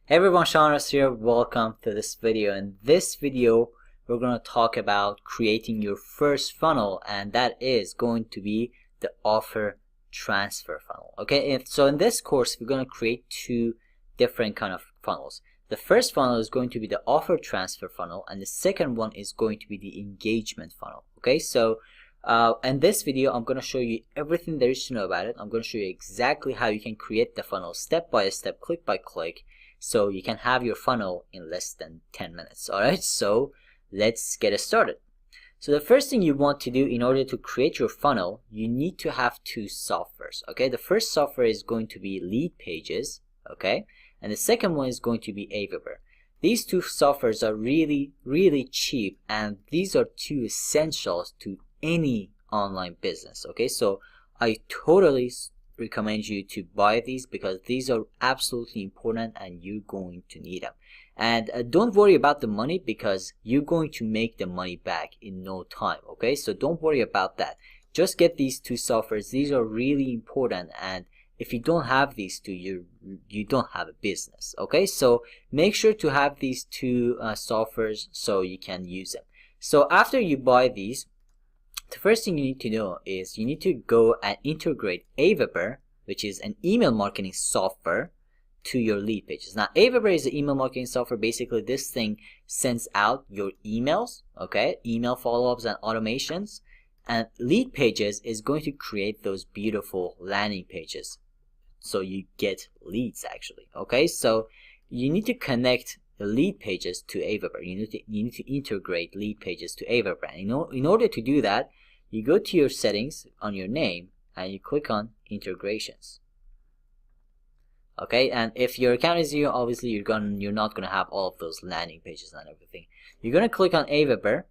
Hey everyone, Shawners here. Welcome to this video. In this video, we're going to talk about creating your first funnel, and that is going to be the offer transfer funnel. Okay, so in this course, we're going to create two different kind of funnels. The first funnel is going to be the offer transfer funnel, and the second one is going to be the engagement funnel. Okay, so in this video, I'm going to show you everything there is to know about it. I'm going to show you exactly how you can create the funnel step by step, click by click, so you can have your funnel in less than 10 minutes. Alright, so let's get it started. So the first thing you want to do in order to create your funnel, you need to have two softwares. Okay, the first software is going to be Lead Pages, okay, and the second one is going to be Aweber. These two softwares are really cheap, and these are two essentials to any online business. Okay, so I totally recommend you to buy these because these are absolutely important and you're going to need them. And don't worry about the money because you're going to make the money back in no time. Okay, so don't worry about that. Just get these two softwares. These are really important, and if you don't have these two, you don't have a business. Okay, so make sure to have these two softwares so you can use them. So after you buy these, the first thing you need to know is you need to go and integrate Aweber, which is an email marketing software, to your lead pages. Now, Aweber is an email marketing software. Basically, this thing sends out your emails, okay, email follow-ups and automations, and Lead Pages is going to create those beautiful landing pages, so you get leads actually. Okay, so you need to connect the Lead Pages to Aweber. You need to integrate Lead Pages to Aweber. In order to do that, you go to your settings on your name and you click on integrations. Okay, and if your account is new, obviously you're not gonna have all of those landing pages and everything. You're gonna click on Aweber,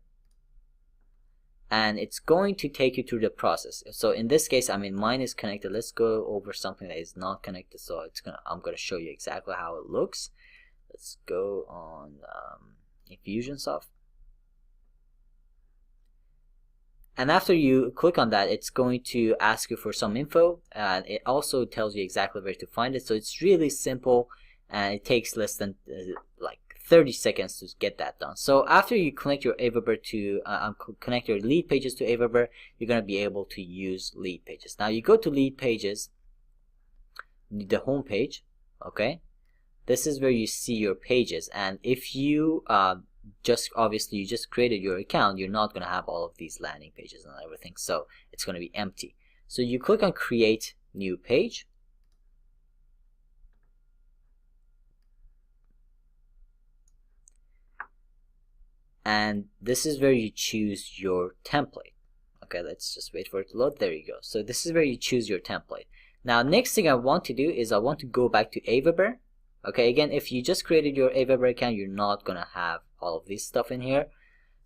and it's going to take you through the process. So in this case, I mean, mine is connected. Let's go over something that is not connected. So I'm gonna show you exactly how it looks. Let's go on Infusionsoft. And after you click on that, it's going to ask you for some info, and it also tells you exactly where to find it. So it's really simple, and it takes less than like 30 seconds to get that done. So after you connect your Aweber to connect your Lead Pages to Aweber, you're going to be able to use Lead Pages. Now you go to Lead Pages, the home page. Okay, this is where you see your pages, and if you obviously you just created your account, you're not going to have all of these landing pages and everything, so it's going to be empty. So you click on create new page, and this is where you choose your template. Okay, let's just wait for it to load. There you go. So this is where you choose your template. Now next thing I want to do is I want to go back to Aweber. Okay, again, if you just created your Aweber account, you're not gonna have all of this stuff in here.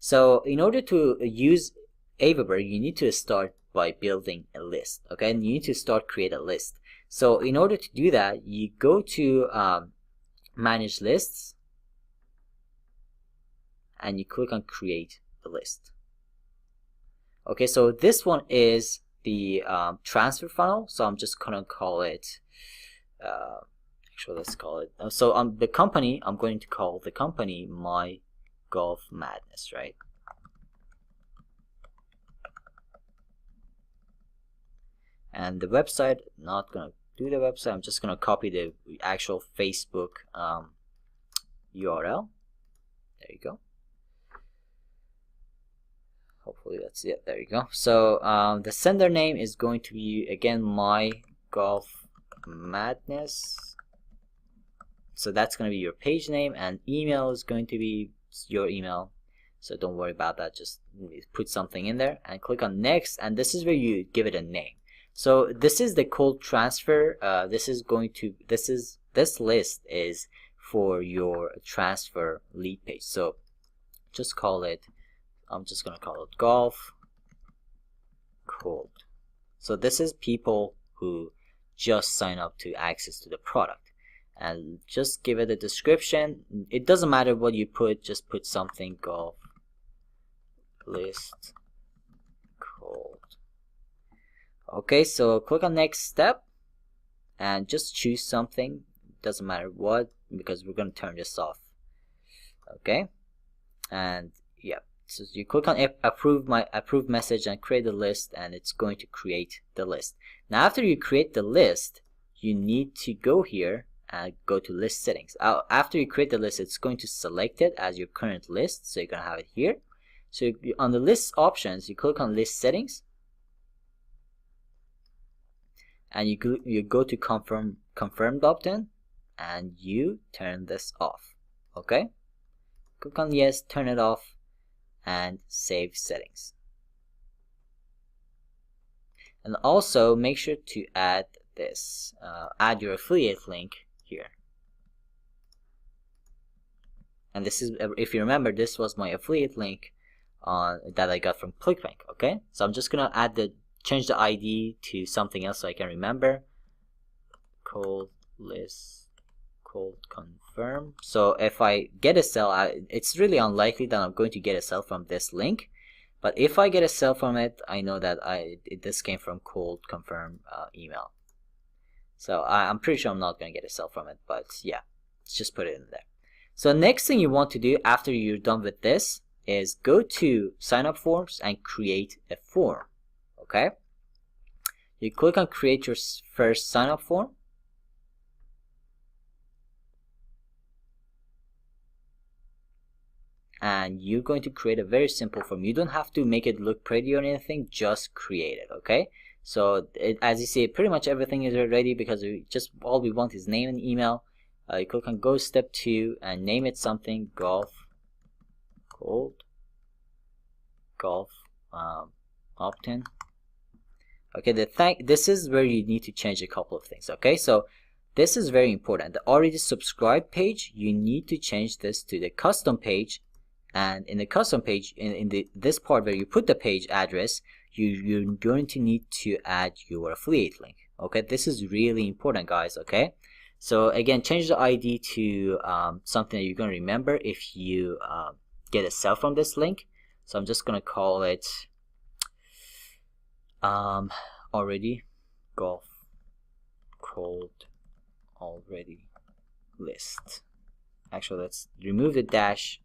So in order to use Aweber, you need to start by building a list. Okay, and you need to create a list. So in order to do that, you go to manage lists, and you click on create a list. Okay, so this one is the transfer funnel. So I'm just gonna call it. Actually, let's call it. So the company, I'm going to call the company My Golf Madness, right? And the website, not gonna do the website. I'm just gonna copy the actual Facebook URL. There you go. Hopefully that's it. There you go. So the sender name is going to be again My Golf Madness. So that's going to be your page name, and email is going to be your email. So don't worry about that. Just put something in there and click on next, and this is where you give it a name. So this is the cold transfer. This list is for your transfer lead page. So just call it. I'm just going to call it golf cold. So this is people who just sign up to access to the product. And just give it a description. It doesn't matter what you put, just put something. Golf list cold. Okay, so click on next step and just choose something. doesn't matter what, because we're going to turn this off. Okay, and yeah, so you click on approve message and create a list, and it's going to create the list. Now after you create the list, you need to go here and go to list settings. After you create the list, it's going to select it as your current list, so you're going to have it here. So on the list options, you click on list settings, and you go to confirmed opt-in, and you turn this off. Okay, click on yes, turn it off, and save settings. And also make sure to add this, add your affiliate link here. And this is, if you remember, this was my affiliate link that I got from ClickBank. Okay, so I'm just gonna change the ID to something else so I can remember. Cold list, cold confirm. So if I get a sell, it's really unlikely that I'm going to get a sell from this link. But if I get a sell from it, I know that this came from cold confirm email. So I'm pretty sure I'm not going to get a sell from it. But yeah, let's just put it in there. So next thing you want to do after you're done with this is go to Signup Forms and create a form. Okay, you click on create your first sign-up form, and you're going to create a very simple form. You don't have to make it look pretty or anything, just create it. Okay, so as you see, pretty much everything is ready, because all we want is name and email. You click on go step 2 and name it something, golf opt-in. Okay, this is where you need to change a couple of things. Okay, so this is very important. The already subscribed page, you need to change this to the custom page, and in the custom page, in this part where you put the page address, you're going to need to add your affiliate link. Okay, this is really important, guys. Okay, so again, change the ID to something that you're going to remember if you get a sell from this link. So I'm just going to call it already golf cold already list. Actually, let's remove the dash.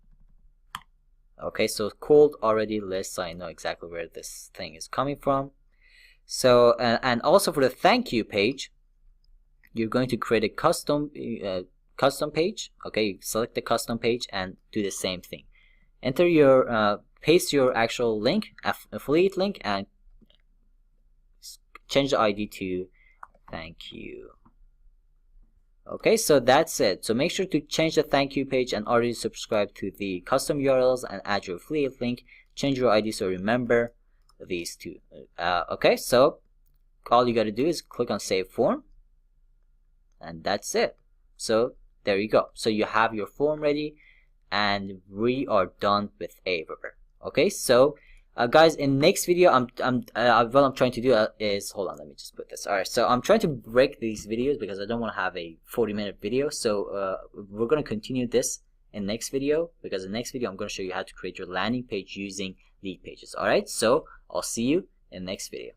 Okay, so cold already list, so I know exactly where this thing is coming from. So and also for the thank you page, you're going to create a custom page. Okay, you select the custom page and do the same thing. Enter your paste your actual link, affiliate link, and change the ID to thank you. Okay, so that's it. So make sure to change the thank you page and already subscribe to the custom URLs and add your affiliate link. Change your ID so remember these two. Okay, so all you got to do is click on save form, and that's it. So there you go. So you have your form ready, and we are done with Aweber. Okay, so guys, in next video, what I'm trying to do is, hold on, let me just put this. Alright, so I'm trying to break these videos because I don't want to have a 40-minute video. So we're going to continue this in next video, because in next video I'm going to show you how to create your landing page using lead pages. Alright, so I'll see you in next video.